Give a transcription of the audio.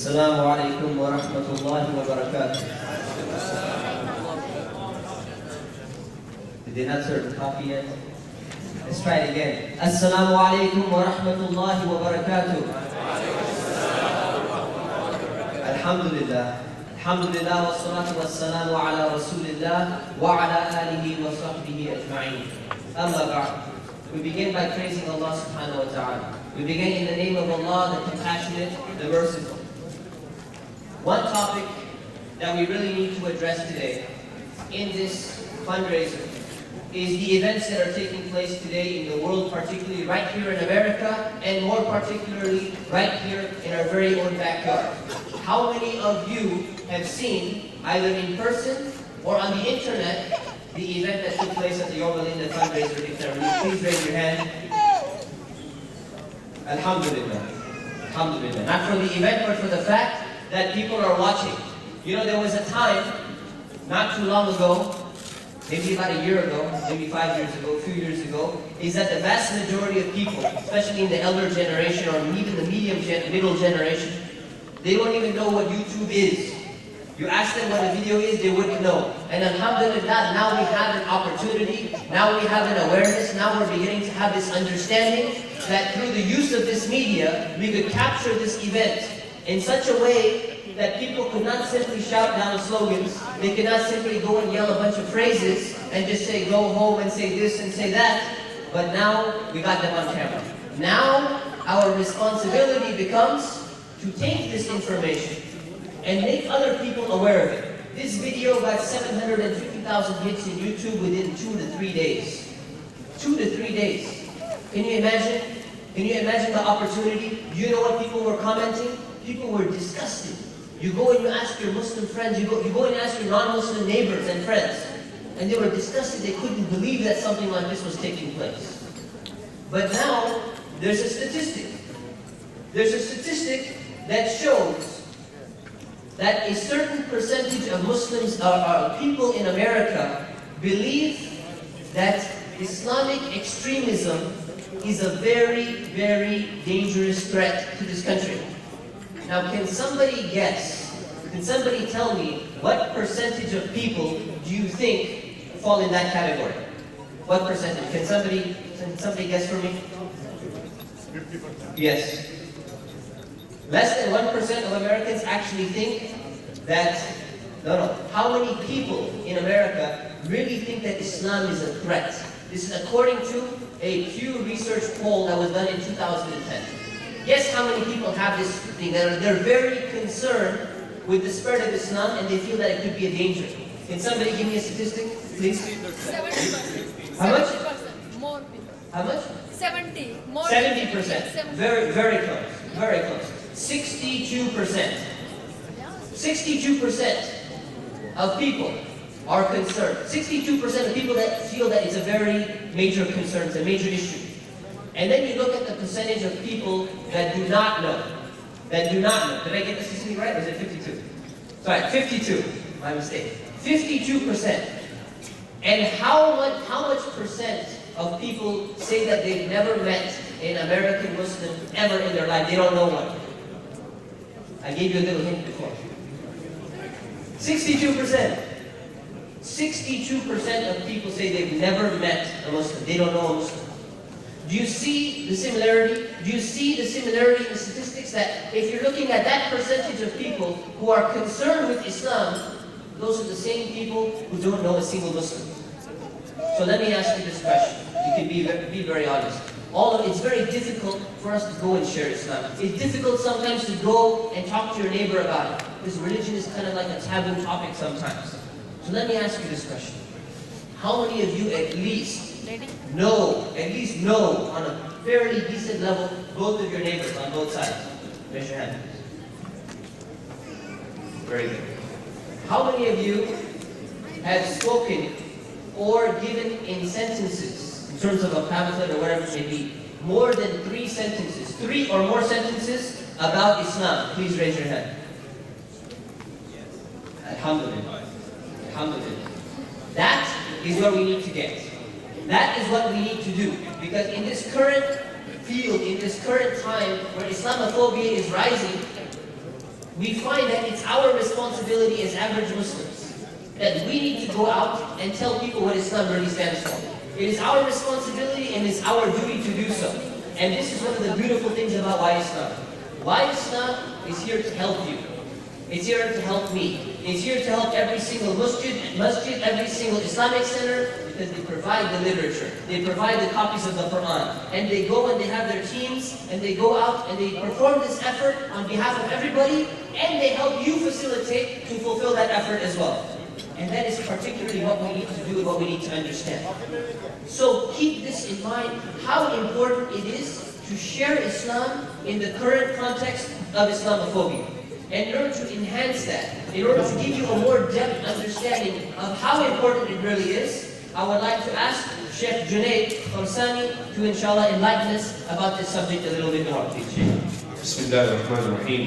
السلام عليكم ورحمة الله وبركاته. Did they not serve the coffee yet? Let's try it again. Assalamu alaikum wa rahmatullahi wa barakatuh. Alhamdulillah. Alhamdulillah wa salatu wa salamu ala rasulillah wa ala alihi wa sahbihi ajma'in. Amma ba'd. We begin by praising Allah subhanahu wa ta'ala. We begin in the name of Allah, the compassionate, the merciful. One topic that we really need to address today in this fundraiser is the events that are taking place today in the world, particularly right here in America, and more particularly right here in our very own backyard. How many of you have seen, either in person or on the internet, the event that took place at the Yom Al-Linda fundraiser? Please raise your hand. Alhamdulillah. Alhamdulillah. Not for the event, but for the fact that people are watching. You know, there was a time, not too long ago, maybe about a year ago, maybe 5 years ago, a few years ago, is that the vast majority of people, especially in the elder generation or even the middle generation, they don't even know what YouTube is. You ask them what a video is, they wouldn't know. And alhamdulillah, now we have an opportunity, now we have an awareness, now we're beginning to have this understanding that through the use of this media, we could capture this event in such a way that people could not simply shout down slogans, they could not simply go and yell a bunch of phrases and just say go home and say this and say that, but now we got them on camera. Now our responsibility becomes to take this information and make other people aware of it. This video got 750,000 hits in YouTube within 2 to 3 days. 2 to 3 days. Can you imagine? Can you imagine the opportunity? You know what people were commenting? People were disgusted. You go and you ask your Muslim friends, you go and ask your non-Muslim neighbors and friends, and they were disgusted. They couldn't believe that something like this was taking place. But now, there's a statistic. There's a statistic that shows that a certain percentage of Muslims, people in America, believe that Islamic extremism is a very, very dangerous threat to this country. Now, can somebody guess, can somebody tell me what percentage of people do you think fall in that category? What percentage? Can somebody guess for me? 50%. Yes. Less than 1% of Americans actually think that, no. How many people in America really think that Islam is a threat? This is according to a Pew Research poll that was done in 2010. Guess how many people have this thing? They're very concerned with the spread of Islam and they feel that it could be a danger. Can somebody give me a statistic, please? 70%. How much? 70%. More people. How much? 70. More 70%. Very, very close. Very close. 62%. 62% of people are concerned. 62% of people that feel that it's a very major concern, it's a major issue. And then you look at the percentage of people that do not know. That do not know. Did I get the statistic right, or is it 52? Sorry, 52. My mistake. 52%. And how much percent of people say that they've never met an American Muslim ever in their life? They don't know one. I gave you a little hint before. 62%. 62% of people say they've never met a Muslim. They don't know a Muslim. Do you see the similarity? Do you see the similarity in the statistics that if you're looking at that percentage of people who are concerned with Islam, those are the same people who don't know a single Muslim? So let me ask you this question. You can be very honest. It's very difficult for us to go and share Islam. It's difficult sometimes to go and talk to your neighbor about it. Because religion is kind of like a taboo topic sometimes. So let me ask you this question. How many of you at least know on a fairly decent level both of your neighbors on both sides? Raise your hand. Very good. How many of you have spoken or given in sentences, in terms of a pamphlet or whatever it may be, more than 3 sentences, 3 or more sentences about Islam? Please raise your hand. Alhamdulillah. Alhamdulillah. That is where we need to get. That is what we need to do. Because in this current field, in this current time where Islamophobia is rising, we find that it's our responsibility as average Muslims that we need to go out and tell people what Islam really stands for. It is our responsibility and it's our duty to do so. And this is one of the beautiful things about Why Islam. Why Islam is here to help you. It's here to help me. It's here to help every single masjid, every single Islamic center, because they provide the literature. They provide the copies of the Quran. And they go and they have their teams, and they go out and they perform this effort on behalf of everybody, and they help you facilitate to fulfill that effort as well. And that is particularly what we need to do and what we need to understand. So keep this in mind, how important it is to share Islam in the current context of Islamophobia. And in order to enhance that, in order to give you a more depth understanding of how important it really is, I would like to ask Shaykh Junaid Khamsani to inshallah enlighten us about this subject a little bit more. Please, Shaykh. Bismillahir Rahmanir Rahim.